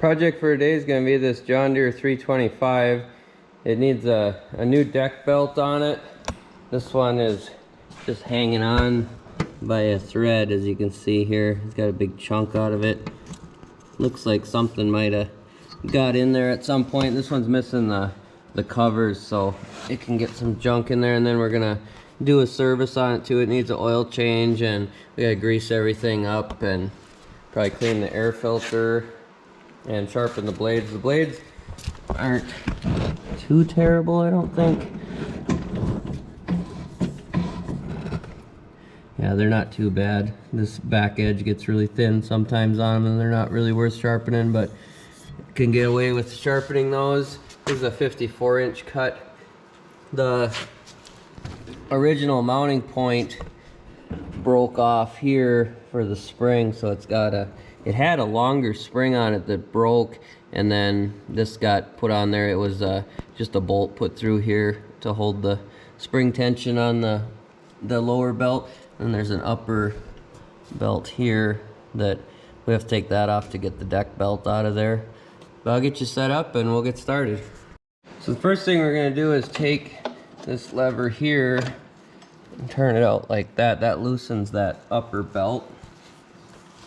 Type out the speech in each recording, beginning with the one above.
Project for today is going to be this John Deere 325. It needs a new deck belt on it. This one is just hanging on by a thread, as you can see here. It's got a big chunk out of it. Looks like something might have got in there at some point. This one's missing the covers, so it can get some junk in there, and then we're going to do a service on it too. It needs an oil change, and we got to grease everything up and probably clean the air filter and sharpen the blades. The blades aren't too terrible, I don't think. Yeah, they're not too bad. This back edge gets really thin sometimes on them, and they're not really worth sharpening, but can get away with sharpening those. This is a 54-inch cut. The original mounting point broke off here for the spring, so it had a longer spring on it that broke, and then this got put on there. It was just a bolt put through here to hold the spring tension on the lower belt, and there's an upper belt here that we have to take that off to get the deck belt out of there. But I'll get you set up and we'll get started. So the first thing we're going to do is take this lever here and turn it out like that. That loosens that upper belt,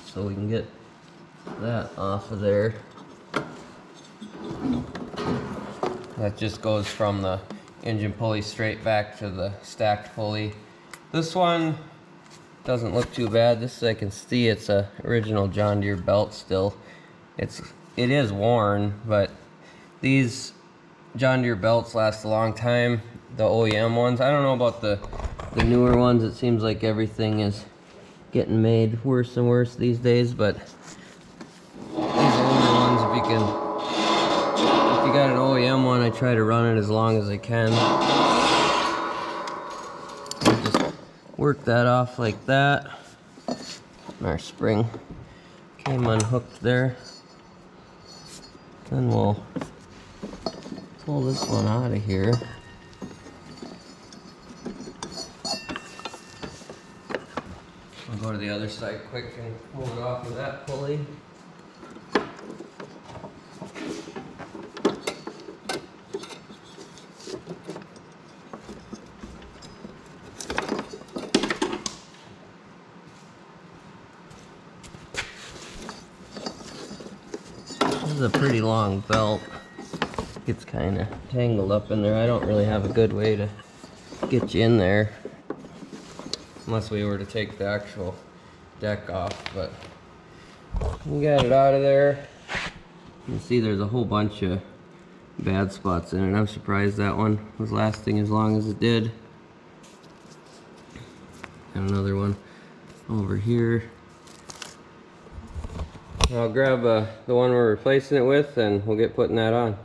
so we can get that off of there. That just goes from the engine pulley straight back to the stacked pulley. This one doesn't look too bad. This, I can see it's a original John Deere belt still. It is worn, but these John Deere belts last a long time. The OEM ones, I don't know about the newer ones. It seems like everything is getting made worse and worse these days, but these older ones, if you got an OEM one, I try to run it as long as I can. Just work that off like that. Our spring came unhooked there. Then we'll pull this one out of here. I'll go to the other side quick and pull it off with that pulley. This is a pretty long belt. Gets kind of tangled up in there. I don't really have a good way to get you in there unless we were to take the actual deck off, but we got it out of there. You can see there's a whole bunch of bad spots in it. I'm surprised that one was lasting as long as it did. And another one over here. I'll grab the one we're replacing it with, and we'll get putting that on.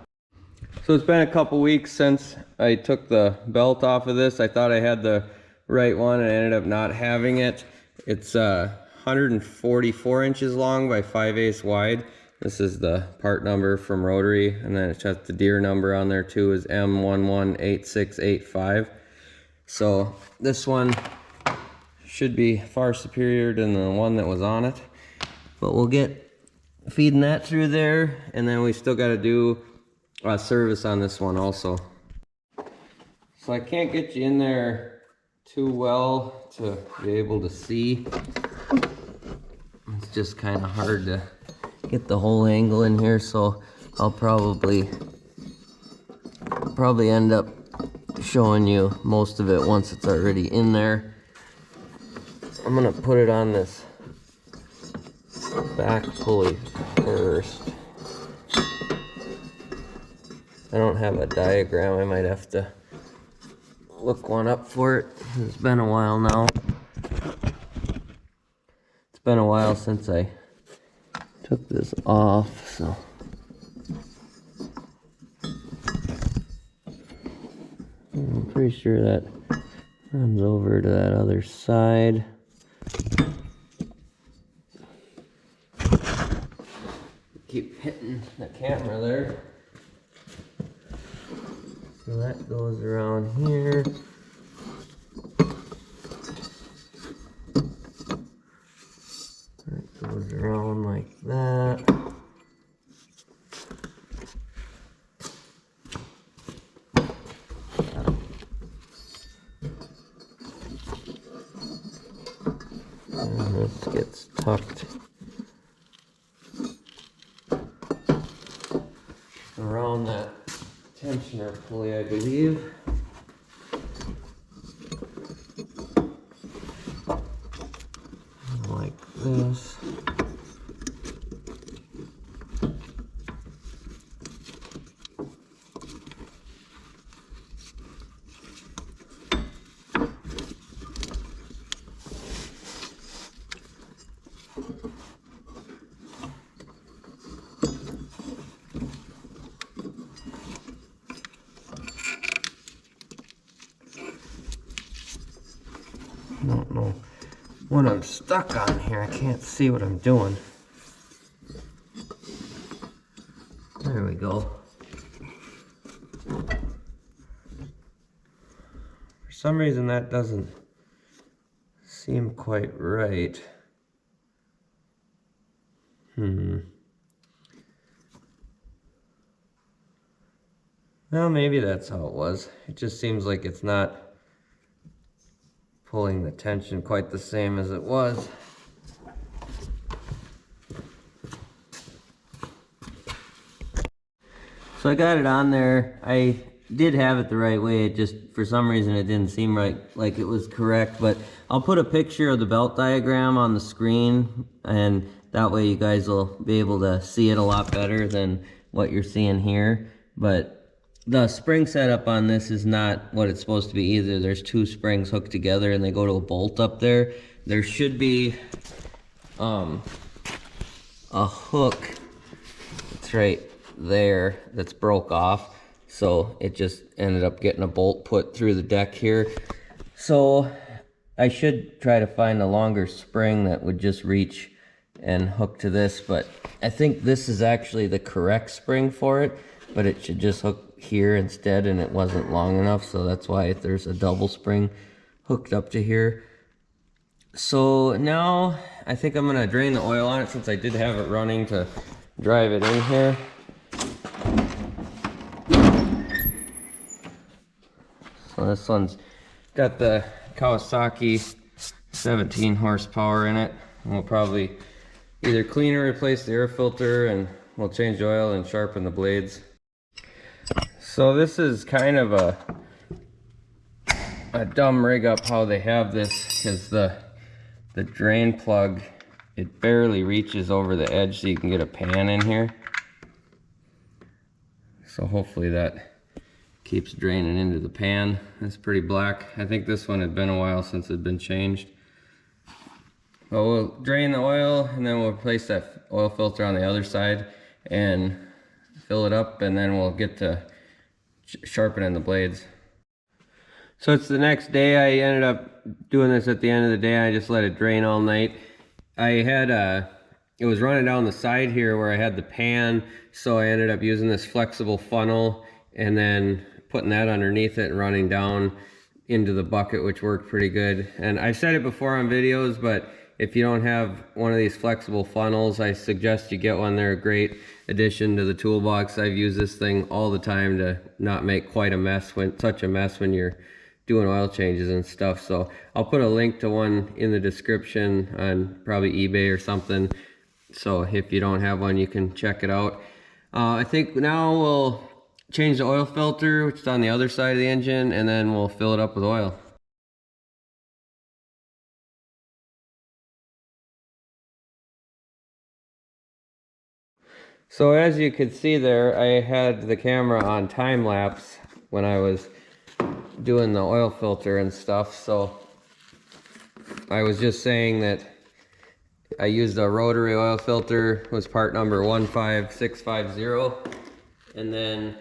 So it's been a couple weeks since I took the belt off of this. I thought I had the right one, and I ended up not having it. It's 144 inches long by 5/8 wide. This is the part number from Rotary, and then it's got the Deere number on there too, is M118685. So this one should be far superior than the one that was on it, but we'll get feeding that through there, and then we still got to do a service on this one also. So I can't get you in there too well to be able to see. It's just kind of hard to get the whole angle in here, so I'll probably end up showing you most of it once it's already in there. I'm gonna put it on this back pulley first. I don't have a diagram. I might have to look one up for it. It's been a while now. It's been a while since I took this off, so I'm pretty sure that runs over to that other side. Keep hitting the camera there. So that goes around here. That goes around like that. And this gets tucked around that tensioner pulley, I believe. Like this. I don't know what I'm stuck on here. I can't see what I'm doing. There we go. For some reason that doesn't seem quite right. Well, maybe that's how it was. It just seems like it's not pulling the tension quite the same as it was. So I got it on there. I did have it the right way. It just, for some reason, it didn't seem right, like it was correct. But I'll put a picture of the belt diagram on the screen, and that way you guys will be able to see it a lot better than what you're seeing here. But the spring setup on this is not what it's supposed to be either. There's two springs hooked together and they go to a bolt up there. There should be a hook that's right there that's broke off. So it just ended up getting a bolt put through the deck here. So I should try to find a longer spring that would just reach and hook to this. But I think this is actually the correct spring for it. But it should just hook here instead, and it wasn't long enough, so that's why there's a double spring hooked up to here. So now I think I'm gonna drain the oil on it, since I did have it running to drive it in here. So this one's got the Kawasaki 17 horsepower in it, and we'll probably either clean or replace the air filter, and we'll change the oil and sharpen the blades. So this is kind of a dumb rig up how they have this, because the drain plug, it barely reaches over the edge so you can get a pan in here. So hopefully that keeps draining into the pan. It's pretty black. I think this one had been a while since it had been changed. But we'll drain the oil, and then we'll replace that oil filter on the other side and fill it up, and then we'll get to sharpening the blades. So it's the next day. I ended up doing this at the end of the day. I just let it drain all night. I had it was running down the side here where I had the pan, so I ended up using this flexible funnel and then putting that underneath it and running down into the bucket, which worked pretty good. And I've said it before on videos, but if you don't have one of these flexible funnels, I suggest you get one. They're a great addition to the toolbox. I've used this thing all the time to not make quite a mess, such a mess when you're doing oil changes and stuff. So I'll put a link to one in the description on probably eBay or something. So if you don't have one, you can check it out. I think now we'll change the oil filter, which is on the other side of the engine, and then we'll fill it up with oil. So as you could see there, I had the camera on time lapse when I was doing the oil filter and stuff. So I was just saying that I used a rotary oil filter, was part number 15650, and then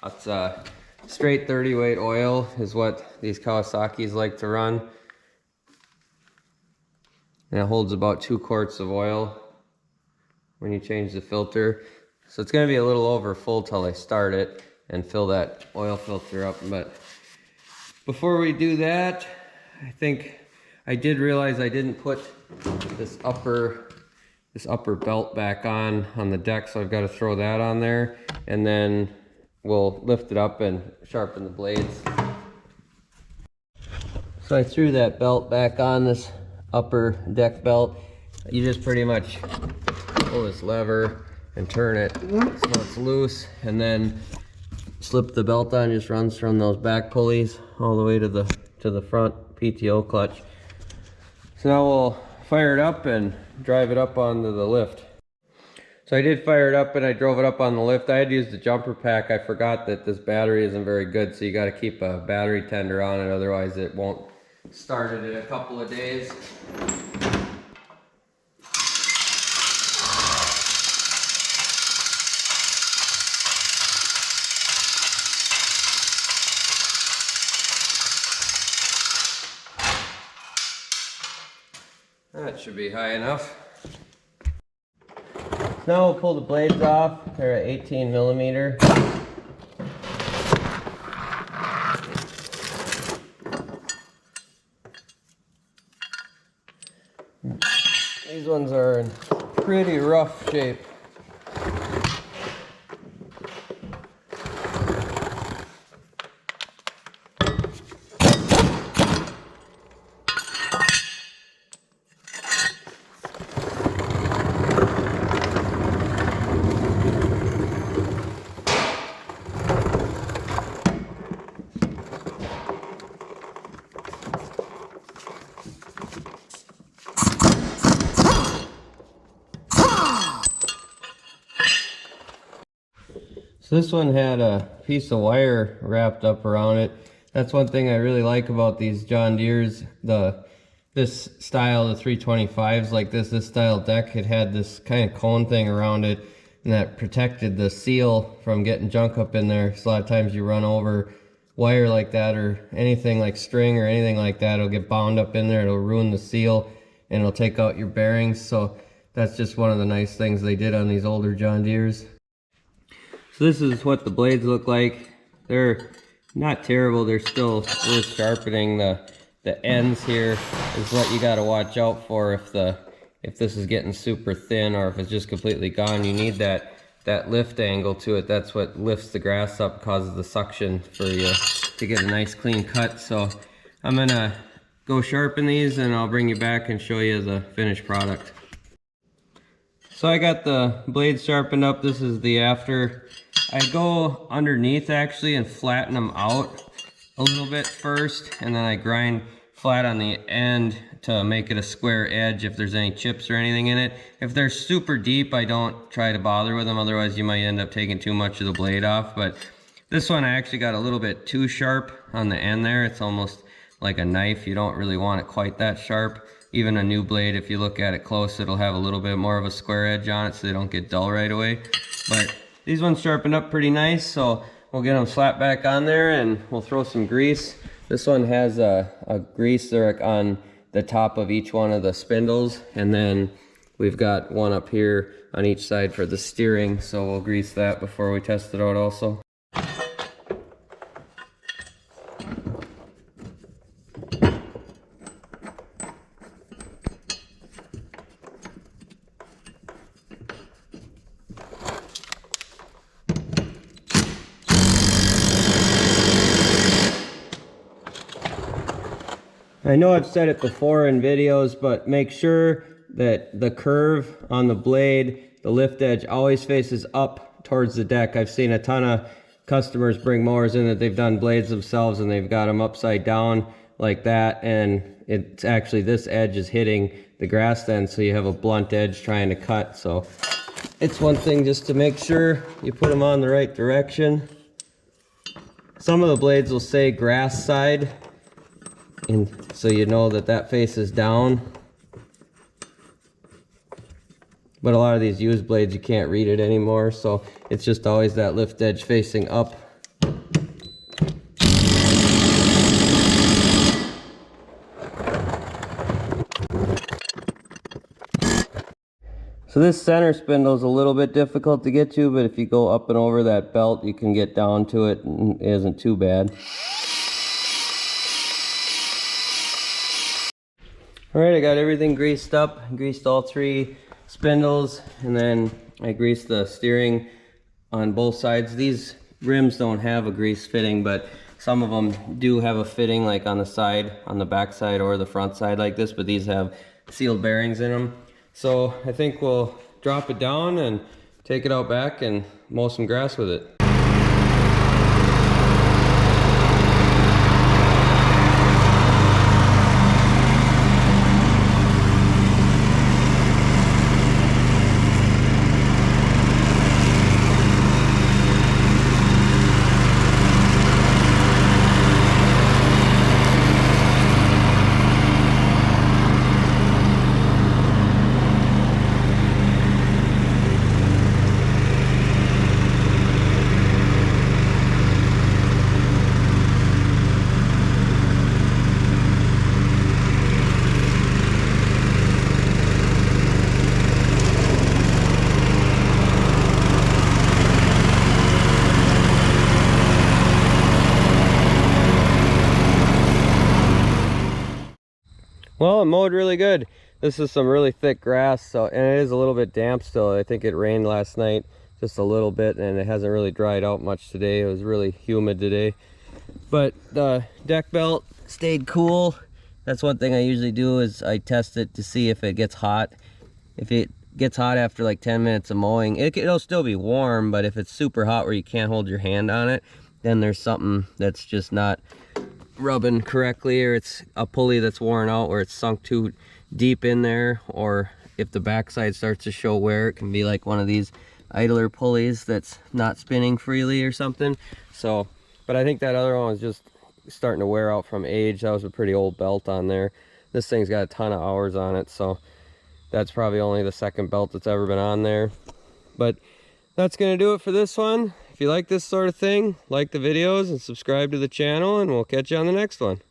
it's a straight 30 weight oil is what these Kawasaki's like to run, and it holds about 2 quarts of oil when you change the filter. So it's going to be a little over full till I start it and fill that oil filter up. But before we do that, I think I did realize I didn't put this upper belt back on the deck, so I've got to throw that on there, and then we'll lift it up and sharpen the blades. So I threw that belt back on, this upper deck belt. You just pretty much pull this lever and turn it so it's loose, and then slip the belt on. Just runs from those back pulleys all the way to the front PTO clutch. So now we'll fire it up and drive it up onto the lift. So I did fire it up and I drove it up on the lift. I had used the jumper pack. I forgot that this battery isn't very good, so you got to keep a battery tender on it, otherwise it won't start it in a couple of days. That should be high enough. Now we'll pull the blades off. They're at 18 millimeter. These ones are in pretty rough shape. So this one had a piece of wire wrapped up around it. That's one thing I really like about these John Deere's. This style, the 325s like this style deck, it had this kind of cone thing around it, and that protected the seal from getting junk up in there. So a lot of times you run over wire like that, or anything like string or anything like that, it'll get bound up in there, it'll ruin the seal, and it'll take out your bearings. So that's just one of the nice things they did on these older John Deere's. So this is what the blades look like. They're not terrible, they're still worth sharpening. The ends here is what you got to watch out for if this is getting super thin, or if it's just completely gone. You need that lift angle to it. That's what lifts the grass up, causes the suction for you to get a nice clean cut. So I'm gonna go sharpen these and I'll bring you back and show you the finished product. So I got the blades sharpened up. This is the after. I go underneath actually and flatten them out a little bit first, and then I grind flat on the end to make it a square edge if there's any chips or anything in it. If they're super deep, I don't try to bother with them, otherwise you might end up taking too much of the blade off. But this one I actually got a little bit too sharp on the end there. It's almost like a knife. You don't really want it quite that sharp. Even a new blade, if you look at it close, it'll have a little bit more of a square edge on it so they don't get dull right away. But these ones sharpened up pretty nice, so we'll get them slapped back on there and we'll throw some grease. This one has a grease there on the top of each one of the spindles, and then we've got one up here on each side for the steering, so we'll grease that before we test it out also. I know I've said it before in videos, but make sure that the curve on the blade, the lift edge, always faces up towards the deck. I've seen a ton of customers bring mowers in that they've done blades themselves and they've got them upside down like that, and it's actually this edge is hitting the grass then, so you have a blunt edge trying to cut. So it's one thing just to make sure you put them on the right direction. Some of the blades will say grass side, and so you know that faces down. But a lot of these used blades, you can't read it anymore, so it's just always that lift edge facing up. So this center spindle is a little bit difficult to get to, but if you go up and over that belt, you can get down to it, and it isn't too bad. Alright, I got everything greased up, greased all three spindles, and then I greased the steering on both sides. These rims don't have a grease fitting, but Some of them do have a fitting like on the side, on the back side or the front side like this, but these have sealed bearings in them. So I think we'll drop it down and take it out back and mow some grass with it. Well, it mowed really good. This is some really thick grass, so, and it is a little bit damp still. I think it rained last night just a little bit, and it hasn't really dried out much today. It was really humid today. But the deck belt stayed cool. That's one thing I usually do, is I test it to see if it gets hot. If it gets hot after like 10 minutes of mowing, it'll still be warm, but if it's super hot where you can't hold your hand on it, then there's something that's just not rubbing correctly, or it's a pulley that's worn out where it's sunk too deep in there, or if the backside starts to show wear, it can be like one of these idler pulleys that's not spinning freely or something. So, but I think that other one was just starting to wear out from age. That was a pretty old belt on there. This thing's got a ton of hours on it, so that's probably only the second belt that's ever been on there. But that's gonna do it for this one. If you like this sort of thing, like the videos and subscribe to the channel, and we'll catch you on the next one.